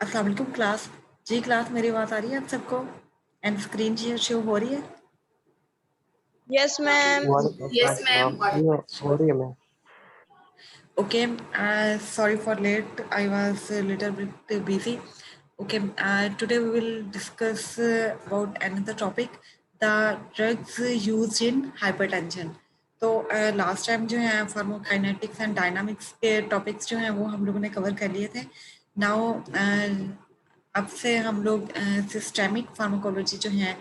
अस्सलाम वालेकुम क्लास। जी क्लास, मेरी आवाज़ आ रही है आप सबको एंड स्क्रीन शो हो रही है? Yes, ma'am. Yes, ma'am. हो रही है ma'am. Okay, sorry for late. I was a little bit busy. Okay, today we will discuss about another topic, the drugs used in hypertension. तो last time जो है pharmacokinetics and dynamics के topics जो हैं वो हम लोगों ने कवर कर लिए थे। नाउ अब से हम लोग सिस्टेमिक फार्माकोलॉजी जो है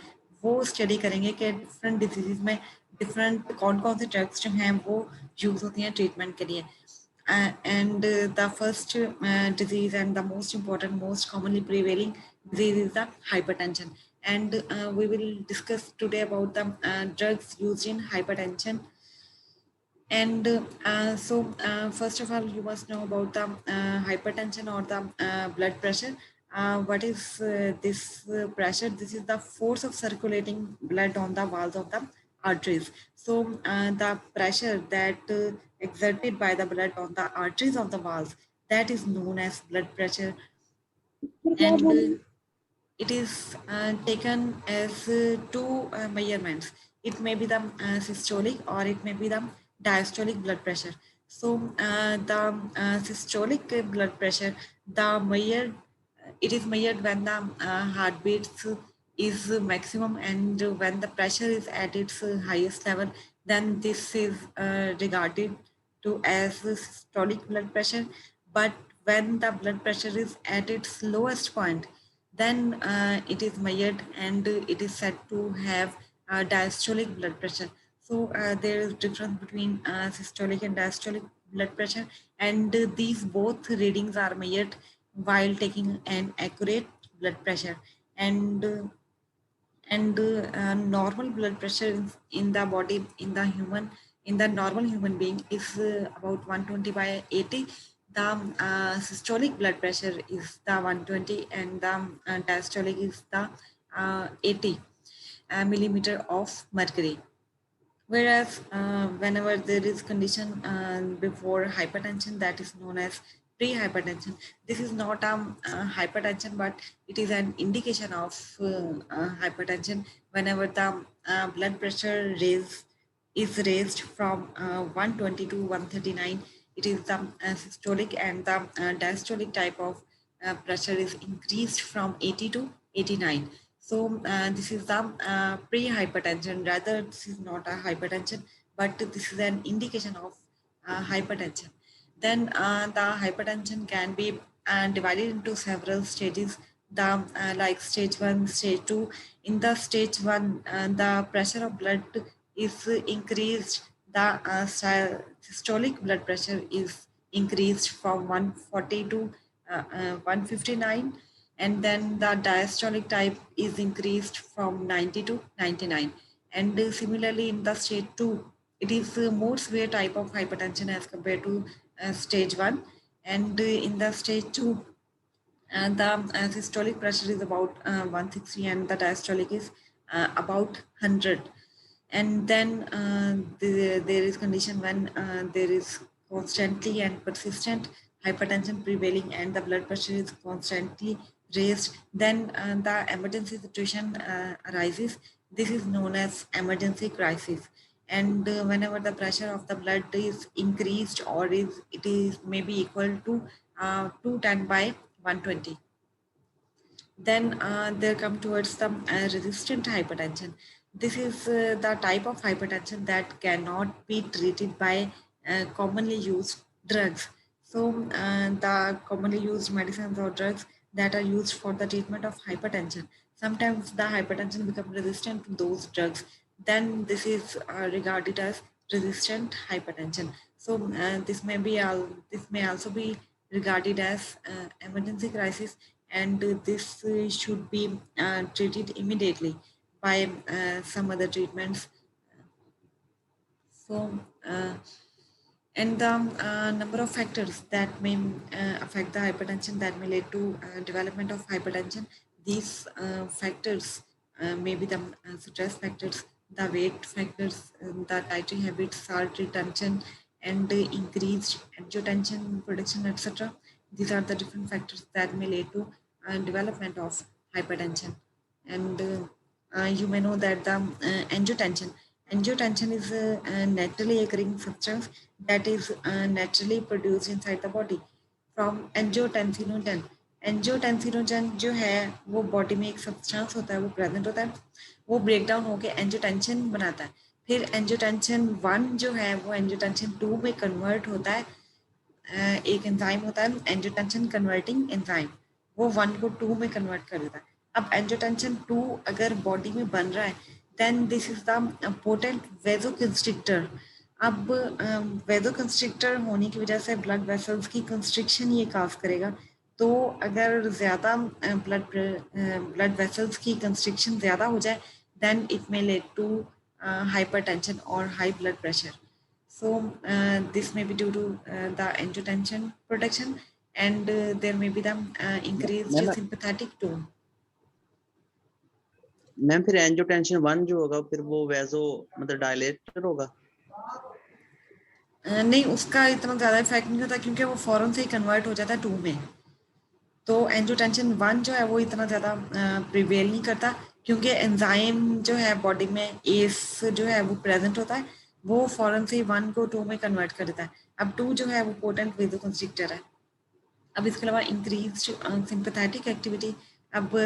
वो स्टडी करेंगे कि डिफरेंट डिजीज़ में डिफरेंट कौन कौन से ड्रग्स जो हैं वो यूज़ होती हैं ट्रीटमेंट के लिए। And the first disease and the most important, most commonly prevailing disease is the hypertension. And we will discuss today about the drugs used in hypertension. And first of all, you must know about the hypertension or the blood pressure. What is this pressure? This is the force of circulating blood on the walls of the arteries. So the pressure that exerted by the blood on the arteries of the walls, that is known as blood pressure. And it is taken as two measurements. It may be the systolic or it may be the diastolic blood pressure. So the systolic blood pressure, it is measured when the heartbeats is maximum, and when the pressure is at its highest level, then this is regarded to as systolic blood pressure. But when the blood pressure is at its lowest point, then it is measured and it is said to have diastolic blood pressure. So there is difference between systolic and diastolic blood pressure, and these both readings are measured while taking an accurate blood pressure. And normal blood pressure in the body, in the normal human being is about 120 by 80. The systolic blood pressure is the 120, and the diastolic is the 80 millimeter of mercury. Whereas whenever there is condition before hypertension, that is known as pre-hypertension. This is not hypertension, but it is an indication of hypertension. Whenever the blood pressure is raised from 120 to 139, it is the systolic, and the diastolic type of pressure is increased from 80 to 89. So this is the pre-hypertension. Rather, this is not a hypertension, but this is an indication of hypertension. Then the hypertension can be divided into several stages. The like stage 1, stage 2. In the stage 1, the pressure of blood is increased. The systolic blood pressure is increased from 140 to 159, and then the diastolic type is increased from 90 to 99. And similarly, in the stage 2, it is a more severe type of hypertension as compared to stage 1. And in the stage 2, the systolic pressure is about 160, and the diastolic is about 100. And then there is condition when there is constantly and persistent hypertension prevailing, and the blood pressure is constantly raised. Then the emergency situation arises. This is known as emergency crisis. And whenever the pressure of the blood is increased, or it is maybe equal to 210 by 120, then they come towards the resistant hypertension. This is the type of hypertension that cannot be treated by commonly used drugs. So the commonly used medicines or drugs that are used for the treatment of hypertension, sometimes the hypertension becomes resistant to those drugs. Then this is regarded as resistant hypertension. So this may also be regarded as emergency crisis, and this should be treated immediately by some other treatments. So and the number of factors that may affect the hypertension, that may lead to development of hypertension. These factors may be the stress factors, the weight factors, the dietary habits, salt retention, and increased angiotensin production, etc. These are the different factors that may lead to development of hypertension. And you may know that the angiotensin is a naturally occurring substance that is naturally produced inside the body from angiotensinogen. Angiotensinogen जो है वो body में एक substance होता है, वो present होता है, वो ब्रेक डाउन होकर एंजियोटेंसिन बनाता है. फिर एंजियोटेंसिन 1 जो है वो एंजियोटेंसिन 2 में कन्वर्ट होता है. एक एंजाइम होता है एंजियोटेंसिन कन्वर्टिंग एंजाइम, वो 1 को 2 में कन्वर्ट कर देता है. अब एंजियोटेंसिन 2 अगर बॉडी में बन रहा है, then this is the potent vasoconstrictor. अब वेजोकंस्ट्रिक्टर होने की वजह से ब्लड वेसल्स की कंस्ट्रिक्शन ये काज करेगा. तो अगर ज़्यादा ब्लड वेसल्स की कंस्ट्रिक्शन ज़्यादा हो जाए, then it may lead to hypertension or high blood pressure. So this may be due to the angiotensin protection, and there may be the increased sympathetic tone. Ma'am फिर angiotensin 1 जो होगा फिर वो वेजो मतलब डायलेटर होगा? नहीं, उसका इतना ज़्यादा इफेक्ट नहीं होता क्योंकि वो फौरन से ही कन्वर्ट हो जाता है 2 में. तो एंजियोटेंसिन 1 जो है वो इतना ज़्यादा प्रिवेल नहीं करता क्योंकि एंजाइम जो है बॉडी में एस जो है वो प्रेजेंट होता है, वो फौरन से 1 को 2 में कन्वर्ट कर देता है. अब 2 जो है वो पोटेंट वेजोकंस्ट्रिक्टर है. अब इसके अलावा इंक्रीज सिंपैथेटिक एक्टिविटी. अब